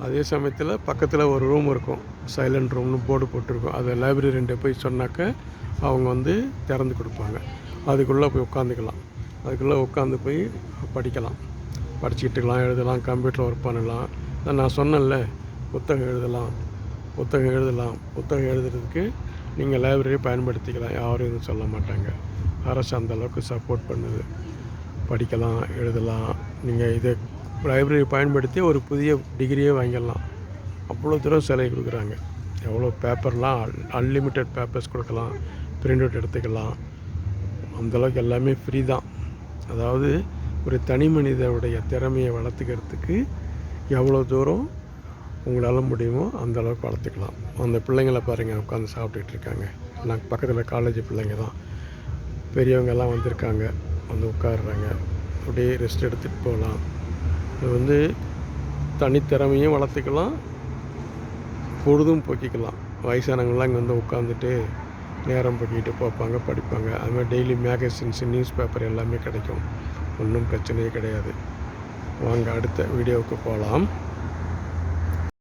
அதே சமயத்தில் பக்கத்தில் ஒரு ரூம் இருக்கும், சைலண்ட் ரூம்னு போர்டு போட்டிருக்கும். அதை லைப்ரரியன்ட்ட போய் சொன்னாக்க அவங்க வந்து திறந்து கொடுப்பாங்க. அதுக்குள்ளே போய் உட்காந்துக்கலாம். அதுக்குள்ளே உட்காந்து போய் படிக்கலாம், படிச்சுக்கிட்டுக்கலாம், எழுதலாம், கம்ப்யூட்டரில் ஒர்க் பண்ணலாம். நான் சொன்னேன்ல, புத்தகம் எழுதுறதுக்கு நீங்கள் லைப்ரரி பயன்படுத்திக்கலாம், யாரும் எதுவும் சொல்ல மாட்டாங்க. அரசு அந்தளவுக்கு சப்போர்ட் பண்ணுது. படிக்கலாம், எழுதலாம். நீங்கள் இதை லைப்ரரி பயன்படுத்தி ஒரு புதிய டிகிரியே வாங்கிடலாம். அவ்வளோ தூரம் சலுகை கொடுக்குறாங்க. எவ்வளோ பேப்பர்லாம் அன்லிமிட்டெட் பேப்பர்ஸ் கொடுக்கலாம், பிரிண்ட் அவுட் எடுத்துக்கலாம். அந்தளவுக்கு எல்லாமே ஃப்ரீ தான். அதாவது ஒரு தனி மனிதனுடைய திறமையை வளர்த்துக்கிறதுக்கு எவ்வளோ தூரம் உங்களால் முடியுமோ அந்தளவுக்கு வளர்த்துக்கலாம். அந்த பிள்ளைங்களை பாருங்கள், உட்காந்து சாப்பிட்டுட்டு இருக்காங்க. எல்லாம் பக்கத்தில் காலேஜ் பிள்ளைங்க தான். பெரியவங்கெல்லாம் வந்திருக்காங்க, வந்து உட்காடுறாங்க. அப்படியே ரெஸ்ட் எடுத்துகிட்டு போகலாம். இது வந்து தனித்திறமையும் வளர்த்துக்கலாம், பொழுதும் போக்கிக்கலாம். வயசானவங்களாம் இங்கே வந்து உட்காந்துட்டு நேரம் போக்கிட்டு பார்ப்பாங்க, படிப்பாங்க. அதுமாதிரி டெய்லி மேகசின்ஸ், நியூஸ் பேப்பர் எல்லாமே கிடைக்கும். ஒன்றும் பிரச்சனையே கிடையாது. வாங்க அடுத்த வீடியோவுக்கு போகலாம்.